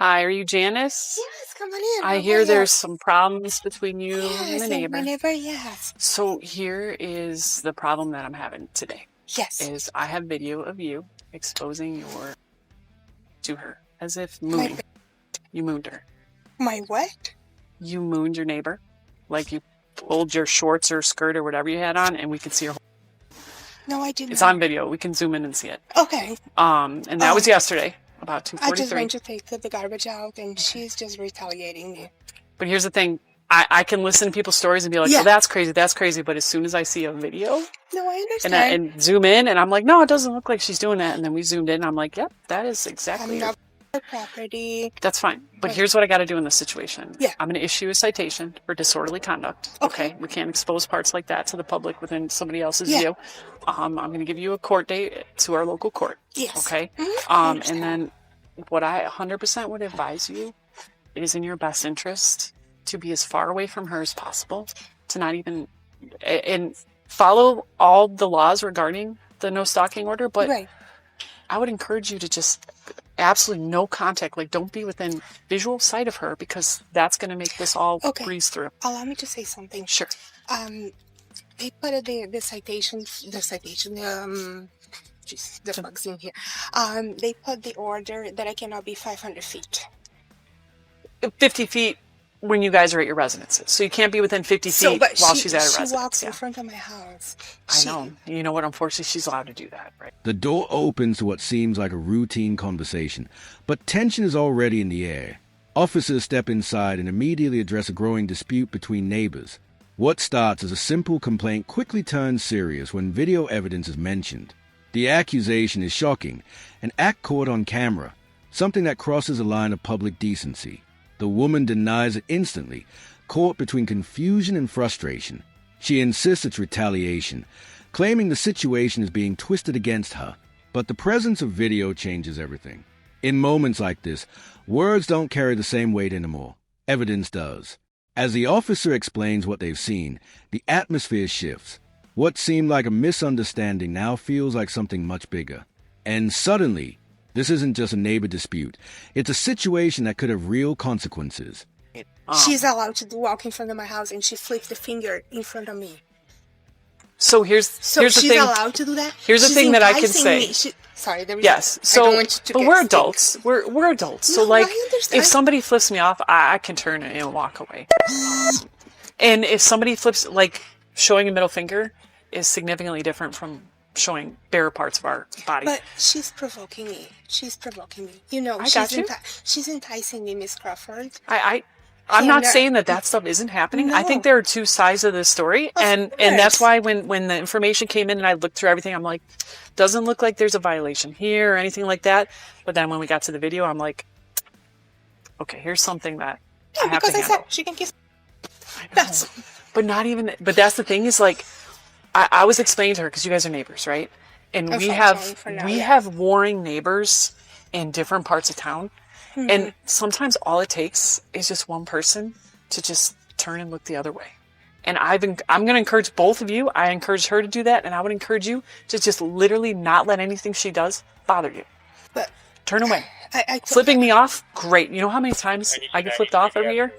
Hi, are you Janice? Yes, come on in. I How hear are there's you? some problems between you and Yes, the and neighbor. my neighbor, yes. So here is the problem that I'm having today. Yes. Is I have video of you exposing your to her as if My, mooning. You mooned her. my what? You mooned your neighbor, like you pulled your shorts or skirt or whatever you had on, and we can see her. No, I didn't. It's on video. We can zoom in and see it. Okay. And that was yesterday, about I just 2:43. went to take the garbage out, and she's just retaliating me. But here's the thing. I can listen to people's stories and be like, Yeah. oh, that's crazy. But as soon as I see a video No, I understand. and zoom in, and I'm like, no, it doesn't look like she's doing that. And then we zoomed in, and I'm like, yep, that is exactly I'm not the property. That's fine. But here's what I got to do in this situation. Yeah. I'm going to issue a citation for disorderly conduct. Okay. We can't expose parts like that to the public within somebody else's Yeah. view. I'm going to give you a court date to our local court. Yes. Okay. I And understand. then what I 100% would advise you is in your best interest to be as far away from her as possible, to not even and follow all the laws regarding the no stalking order. But Right. I would encourage you to just absolutely no contact. Like, don't be within visual sight of her, because that's going to make this all Okay. breeze through. Allow me to say something. Sure. They put the citation, jeez, the bugs in here. They put the order that I cannot be 500 feet. 50 feet when you guys are at your residences. So you can't be within 50 feet while she's at her residence. She walks Yeah. in front of my house. I know. You know what? Unfortunately, she's allowed to do that, right? The door opens to what seems like a routine conversation, but tension is already in the air. Officers step inside and immediately address a growing dispute between neighbors. What starts as a simple complaint quickly turns serious when video evidence is mentioned. The accusation is shocking, an act caught on camera, something that crosses a line of public decency. The woman denies it instantly, caught between confusion and frustration. She insists it's retaliation, claiming the situation is being twisted against her. But the presence of video changes everything. In moments like this, words don't carry the same weight anymore. Evidence does. As the officer explains what they've seen, the atmosphere shifts. What seemed like a misunderstanding now feels like something much bigger. And suddenly, this isn't just a neighbor dispute. It's a situation that could have real consequences. She's allowed to walk in front of my house, and she flipped the finger in front of me. So here's the she's thing. allowed to do that? Here's the She's thing that I can enticing say. me. Sorry, there was Yes. I So, don't want you to but get we're sting. adults. We're adults. So, No, like, I understand. if somebody flips me off, I can turn and walk away. And if somebody flips, like, showing a middle finger is significantly different from showing bare parts of our body. But she's provoking me. You know, I got you. she's enticing me, Miss Crawford. I'm not And, saying that stuff isn't happening. I think No. there are two sides of this story, and that's course. why when the information came in and I looked through everything, I'm like, doesn't look like there's a violation here or anything like that. But then when we got to the video, I'm like, okay, here's something that I have to Because I handle. said she can kiss. I know. That's But not even. But that's the thing is, like, I was explaining to her, because you guys are neighbors, right? And we Unfortunately for now, yeah. have warring neighbors in different parts of town. And sometimes all it takes is just one person to just turn and look the other way. And I'm going to encourage both of you. I encourage her to do that, and I would encourage you to just literally not let anything she does bother you. But Turn away. I Flipping me off, great. You know how many times I get flipped off every year?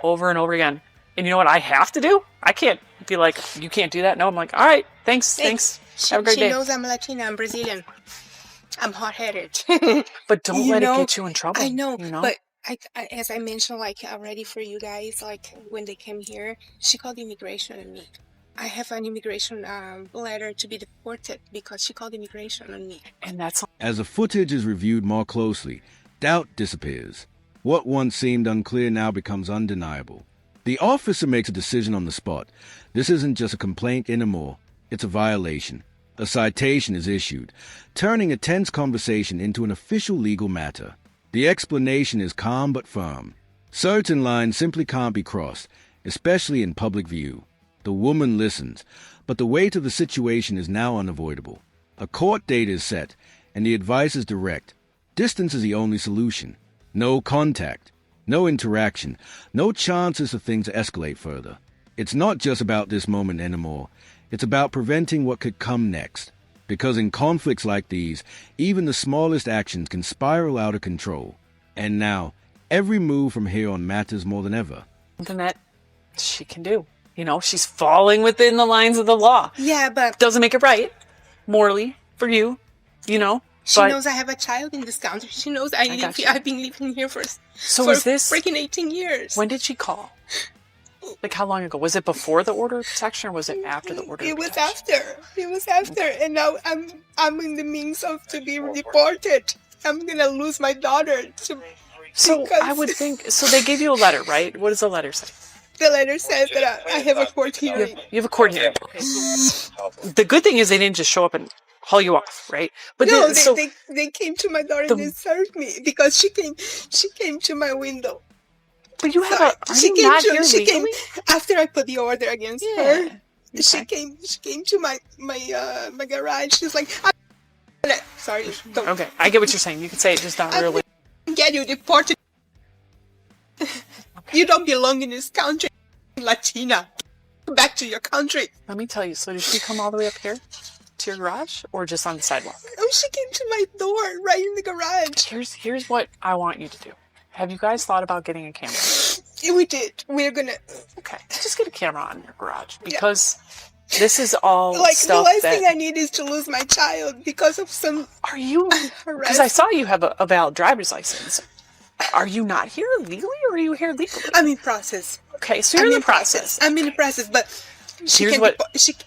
Over and over again. And you know what I have to do? I can't be like, you can't do that. No, I'm like, all right, thanks. Have a great she day. knows I'm Latina. I'm Brazilian. I'm hot-headed. But don't You let know, it get you in trouble. I know, You know? but I, as I mentioned, like already for you guys, like when they came here, she called immigration on me. I have an immigration letter to be deported because she called immigration on me. And that's As the footage is reviewed more closely, doubt disappears. What once seemed unclear now becomes undeniable. The officer makes a decision on the spot. This isn't just a complaint anymore. It's a violation. A citation is issued, turning a tense conversation into an official legal matter. The explanation is calm but firm. Certain lines simply can't be crossed, especially in public view. The woman listens, but the weight of the situation is now unavoidable. A court date is set, and the advice is direct. Distance is the only solution. No contact, no interaction, no chances for things to escalate further. It's not just about this moment anymore. It's about preventing what could come next. Because in conflicts like these, even the smallest actions can spiral out of control. And now, every move from here on matters more than ever. Something that she can do. You know, she's falling within the lines of the law. Yeah, but Doesn't make it right, morally, for you, you know. she but knows I have a child in this country. She knows got you. I've been living here for is this freaking 18 years. when did she call? Like, how long ago? Was it before the order of protection, or was it after the order of protection? It was after, and now I'm in the means of to be deported. I'm gonna lose my daughter. So because I would think. So they gave you a letter, right? What does the letter say? the letter says that I have a court hearing. You have a court hearing. The good thing is they didn't just show up and haul you off, right? But No, then, they came to my door and they served me because she came to my window. but you have So a. Are you not here she came legally? after I put the order against Yeah. her. She Okay. came to my garage. She's like, sorry, don't Okay, I get what you're saying. You can say it just not really. get you deported. You don't belong in this country, Latina. Go back to your country. Let me tell you. So did she come all the way up here to your garage, or just on the sidewalk? Oh, she came to my door right in the garage. Here's what I want you to do. Have you guys thought about getting a camera? We did. We're gonna Okay, just get a camera on your garage because this is all the stuff last that. thing I need is to lose my child because of some Are you? Because arrest. I saw you have a valid driver's license. Are you not here legally, or are you here legally? I'm in process. Okay, so you're in the process. I'm in the process, but Here's what-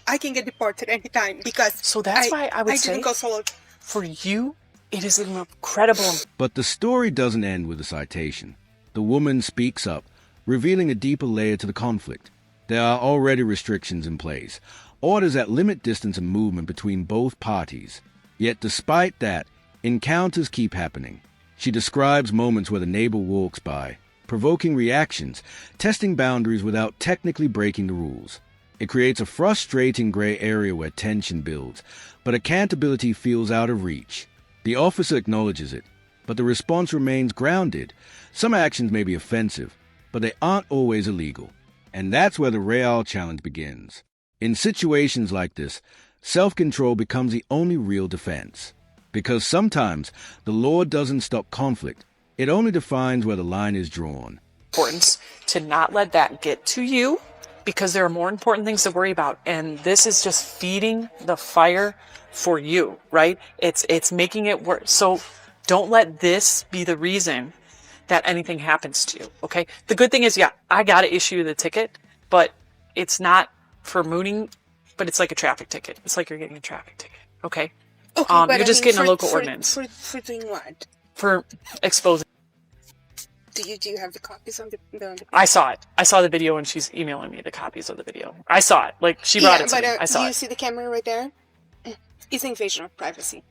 I can get deported anytime because So that's why I would say didn't go solo. for you, it is an incredible. But the story doesn't end with a citation. The woman speaks up, revealing a deeper layer to the conflict. There are already restrictions in place, orders that limit distance and movement between both parties. Yet despite that, encounters keep happening. She describes moments where the neighbor walks by, provoking reactions, testing boundaries without technically breaking the rules. It creates a frustrating gray area where tension builds, but accountability feels out of reach. The officer acknowledges it, but the response remains grounded. Some actions may be offensive, but they aren't always illegal. And that's where the real challenge begins. In situations like this, self-control becomes the only real defense. Because sometimes the law doesn't stop conflict. It only defines where the line is drawn. Importance to not let that get to you, because there are more important things to worry about, and this is just feeding the fire for you, right? It's making it worse. So don't let this be the reason that anything happens to you, okay? The good thing is, yeah, I got to issue the ticket, but it's not for mooning, but it's like a traffic ticket. It's like you're getting a traffic ticket, okay? Okay, but you're just getting a local ordinance. For doing what? For exposing. Do you have the copies on the I saw it. I saw the video, and she's emailing me the copies of the video. I saw it. Like, she brought it to me. I saw do you it. see the camera right there? It's invasion of privacy.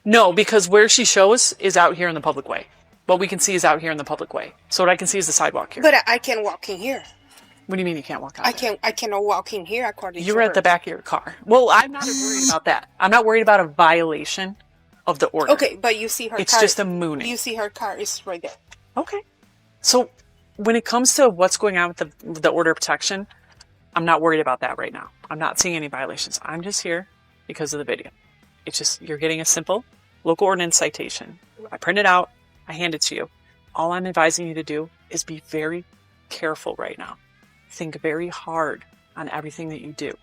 No, because where she shows is out here in the public way. What we can see is out here in the public way. So what I can see is the sidewalk here. But I can walk in here. What do you mean you can't walk out there? I cannot walk in here according You to were her. at the back of your car. Well, I'm not worried about that. I'm not worried about a violation of the order. Okay, but you see her It's car. just a mooning. You see her car is right there. Okay. So when it comes to what's going on with the order of protection, I'm not worried about that right now. I'm not seeing any violations. I'm just here because of the video. It's just, you're getting a simple local ordinance citation. I print it out. I hand it to you. All I'm advising you to do is be very careful right now. Think very hard on everything that you do.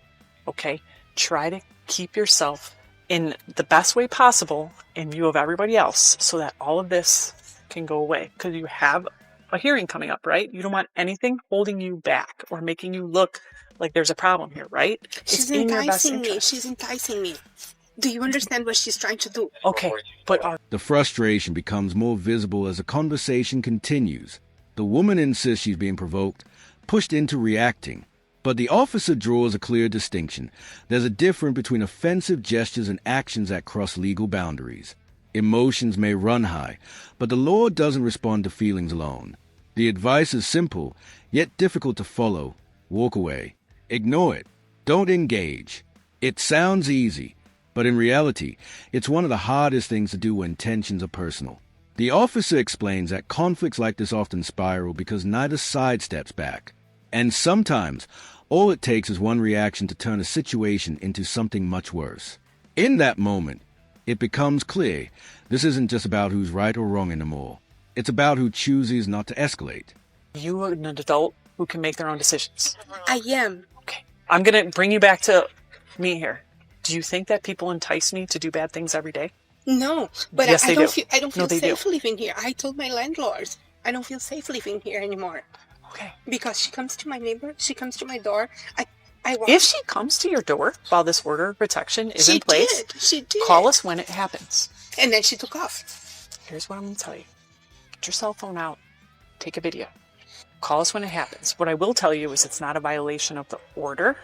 Okay? Try to keep yourself in the best way possible in view of everybody else so that all of this can go away. Because you have a hearing coming up, right? You don't want anything holding you back or making you look like there's a problem here, right? She's It's in your best enticing me. interest. She's enticing me. Do you understand what she's trying to do? Okay, but The frustration becomes more visible as the conversation continues. The woman insists she's being provoked, pushed into reacting. But the officer draws a clear distinction. There's a difference between offensive gestures and actions that cross legal boundaries. Emotions may run high, but the law doesn't respond to feelings alone. The advice is simple, yet difficult to follow. Walk away. Ignore it. Don't engage. It sounds easy, but in reality, it's one of the hardest things to do when tensions are personal. The officer explains that conflicts like this often spiral because neither side steps back. And sometimes, all it takes is one reaction to turn a situation into something much worse. In that moment, it becomes clear this isn't just about who's right or wrong anymore. It's about who chooses not to escalate. You are an adult who can make their own decisions. I am. Okay. I'm going to bring you back to me here. Do you think that people entice me to do bad things every day? No, but Yes, they do. I don't feel No, they do. safe living here. I told my landlord I don't feel safe living here anymore Okay. because she comes to my neighbor. She comes to my door. I walk. If she comes to your door while this order of protection is She in place, She did. call us when it happens. And then she took off. Here's what I'm going to tell you. Get your cell phone out. Take a video. Call us when it happens. What I will tell you is it's not a violation of the order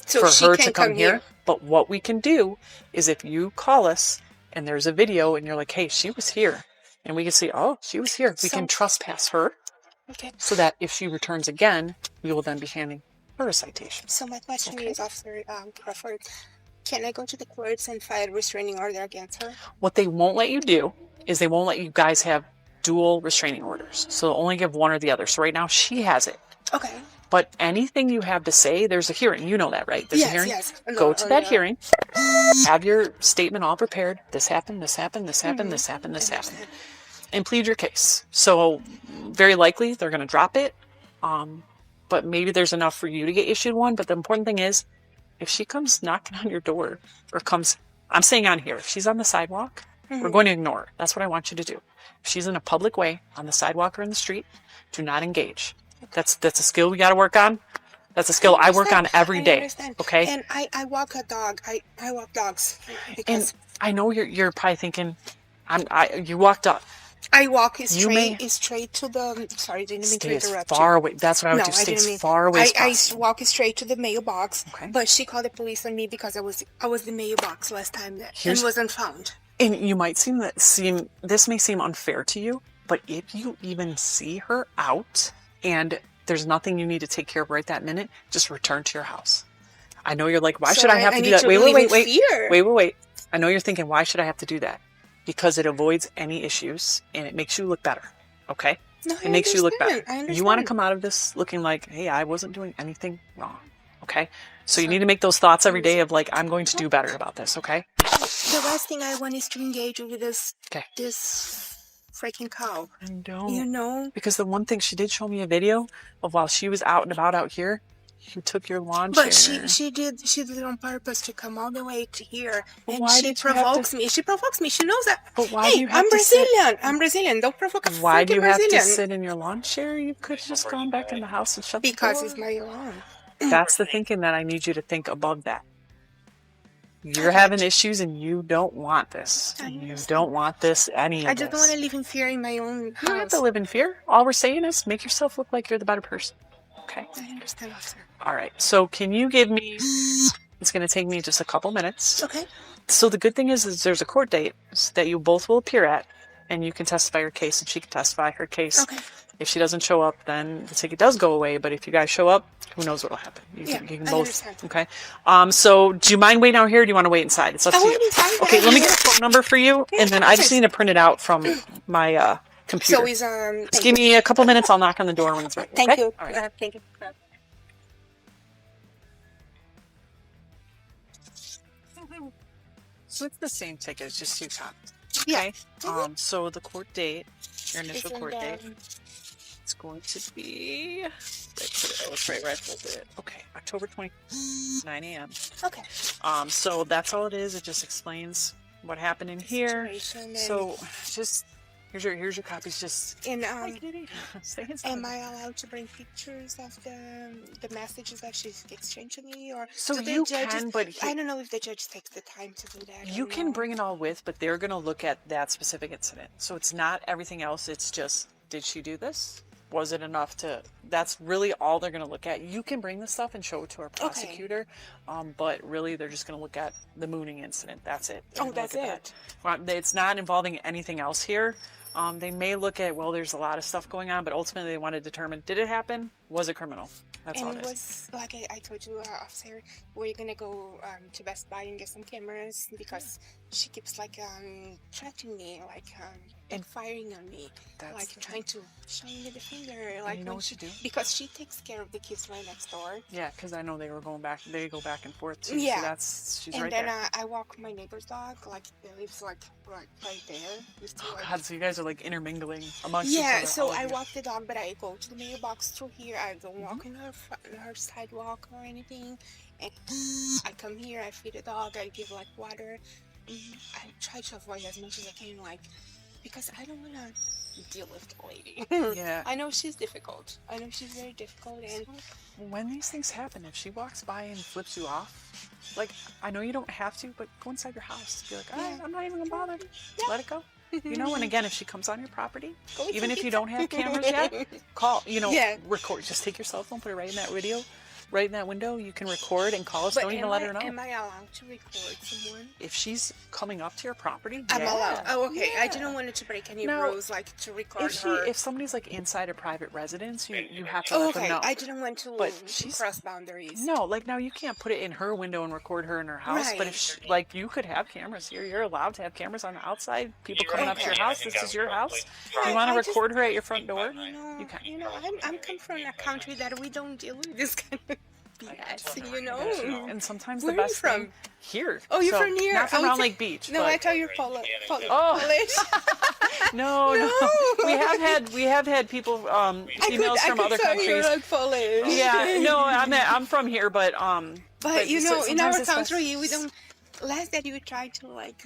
So for she her can to come here. here. But what we can do is if you call us and there's a video and you're like, hey, she was here. And we can see, oh, she was here. We can trespass her Okay. so that if she returns again, we will then be handing her a citation. So my question Okay. is, Officer Crawford, can I go to the courts and file a restraining order against her? What they won't let you do is they won't let you guys have dual restraining orders. So they'll only give one or the other. So right now she has it. Okay. But anything you have to say, there's a hearing. You know that, right? There's a hearing. Yes. Go to that hearing. Have your statement all prepared. This happened, this happened, this happened, this happened, this happened. And plead your case. So very likely they're going to drop it. But maybe there's enough for you to get issued one. But the important thing is, if she comes knocking on your door or comes, I'm saying on here, if she's on the sidewalk, we're going to ignore her. That's what I want you to do. If she's in a public way, on the sidewalk or in the street, do not engage. That's a skill we got to work on. That's a skill I work on every day. Okay. And I walk a dog. I walk dogs. And Because I know you're probably thinking, you walked up. I walk may- straight to the. Sorry, didn't mean to Stay as interrupt far you. away. That's what I would do. Stay didn't as mean. far away as I possible. walk straight to the mailbox. Okay. But she called the police on me because I was the mailbox last time and wasn't found. And you might this may seem unfair to you, but if you even see her out and there's nothing you need to take care of right that minute, just return to your house. I know you're like, why So should I have to do need that? to Wait. live in fear. Wait. I know you're thinking, why should I have to do that? Because it avoids any issues and it makes you look better. Okay? No, It makes you look better. I understand. You want to come out of this looking like, hey, I wasn't doing anything wrong. Okay? So you need to make those thoughts every day of like, I'm going to do better about this. Okay? The last thing I want is to engage with this freaking cow. I don't. You know? Because the one thing she did show me a video of while she was out and about out here, she took your lawn chair. But she did it on purpose to come all the way to here. But And why she did you have to- provokes me. She provokes me. She knows that. But why hey, do you have I'm to sit- Brazilian. I'm Brazilian. Don't provoke a Why do you freaking have Brazilian. to sit in your lawn chair? You could have just gone back in the house and shut Because the it's door. my lawn. That's the thinking that I need you to think above that. You're having issues and you don't want this. You don't want this, any of I just don't want this. to live in fear in my own You don't have house. to live in fear. All we're saying is make yourself look like you're the better person. Okay? I understand, officer. All right. So can you give me... It's going to take me just a couple minutes. Okay. So the good thing is there's a court date that you both will appear at, and you can testify your case, and she can testify her case. Okay. If she doesn't show up, then the ticket does go away. But if you guys show up, who knows what will happen? You can I both. understand. Okay. So do you mind waiting out here? Or do you want to wait inside? It's up to I you. wait inside. Okay. Let me get a phone number for you, and then I just need to print it out from my computer. So is Just give me a couple minutes. I'll knock on the door when it's ready. Thank okay? you. All right. Thank you. So it's the same ticket. It's just 2 copies. Yeah. Okay. So the court date, your initial It's in court the- date, it's going to be. It's right where I pulled it. Okay, October 20, 9 a.m. Okay. So that's all it is. It just explains what happened in here. Situation and- So just here's your copies. Just And stay inside. am I allowed to bring pictures of the messages that she's exchanged to me, or So do the you judges- can, but I don't know if the judge takes the time to do that. you or can no. bring it all with, but they're going to look at that specific incident. So it's not everything else. It's just, did she do this? Was it enough to, that's really all they're going to look at. You can bring the stuff and show it to our prosecutor, but really they're just going to look at the mooning incident. That's it. They're Oh, gonna that's look at it. that. Well, it's not involving anything else here. They may look at, well, there's a lot of stuff going on, but ultimately they want to determine, did it happen? Was it criminal? That's all And it it is. was like I told you, officer, we're gonna go to Best Buy and get some cameras because she keeps like threatening me, like and firing on me, That's like the trying to show me the finger, like you know when what she, to do? because she takes care of the kids right next door. Yeah, because I know they go back and forth too. Yeah. So that's, she's And right then there. I walk my neighbor's dog, like they lives like right there. Just to, Oh like, God, so you guys are like intermingling amongst each yeah, other. so all of I you. walk the dog, but I go to the mailbox through here. I don't walk on her sidewalk or anything. And I come here, I feed the dog, I give like water. I try to avoid as much as I can, like, because I don't want to deal with the lady. Yeah. I know she's difficult. I know she's very difficult, and When these things happen, if she walks by and flips you off, like, I know you don't have to, but go inside your house. Be like, Yeah. I'm not even gonna bother. Yeah. Let it go. You know, and again, if she comes on your property, Go with even your if you pizza. don't have cameras yet, call, Yeah. record. Just take your cell phone, put it right in that video, right in that window. You can record and call us. But Don't even let her know. am I allowed to record someone? If she's coming up to your property, I'm yeah. allowed. Oh, okay. I Yeah. didn't want it to break any Now, rules, like to record her. If somebody's like inside a private residence, you have to Oh, let them okay. know. I didn't want to But she's- cross boundaries. No, like now you can't put it in her window and record her in her house. But if she, like you could have cameras here, you're allowed to have cameras on the outside. People coming up to your house. This is your house. Do you want to record her at your front door? You can. I'm come from a country that we don't deal with this kind of BS, you know? And sometimes Where the are you best from? thing here. Oh, you're So, from here? Not from Oh, Round it's- Lake Beach. No, but I thought you were Polish. Oh. no. We have had people emails from other countries. You're like Polish. Yeah, no, I'm from here, but But you know, in sometimes our it's best- country, we don't. Less that you try to like.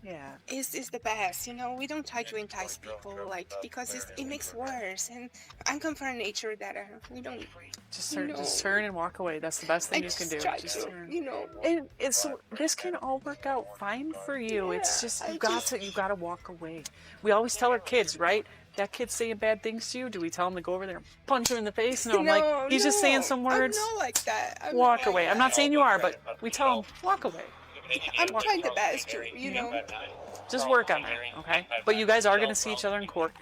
Yeah. Is the best, you know. We don't try to entice people, like, because it makes worse. And I'm come from a nature that we don't. Just turn and walk away. That's the best thing you can do. Try Just to, turn. you know. And so this can all work out fine for you. It's just you got to walk away. We always tell our kids, right? That kid's saying bad things to you. Do we tell him to go over there and punch him in the face? No, I'm like, he's just saying some words. I'm not like that. Walk away. I'm not saying you are, but we tell him walk away. I'm trying the best, you know. Just work on that, okay? But you guys are going to see each other in court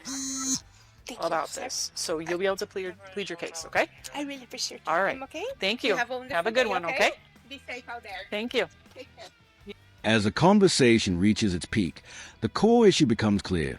Thank you, about sir. this, so you'll be able to plead your case, okay? I really appreciate it. All right. Okay. Thank you. Have a wonderful Have a good day, one, okay? Be safe out there. Thank you. Take care. As the conversation reaches its peak, the core issue becomes clear.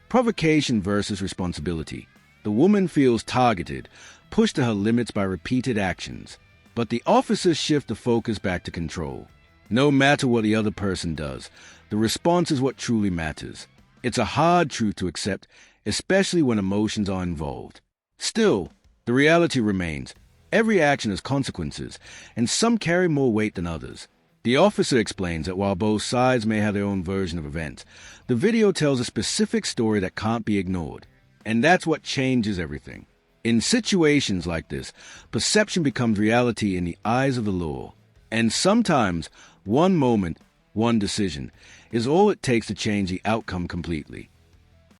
Provocation versus responsibility. The woman feels targeted, pushed to her limits by repeated actions. But the officers shift the focus back to control. No matter what the other person does, the response is what truly matters. It's a hard truth to accept, especially when emotions are involved. Still, the reality remains. Every action has consequences, and some carry more weight than others. The officer explains that while both sides may have their own version of events, the video tells a specific story that can't be ignored. And that's what changes everything. In situations like this, perception becomes reality in the eyes of the law. And sometimes, one moment, one decision, is all it takes to change the outcome completely.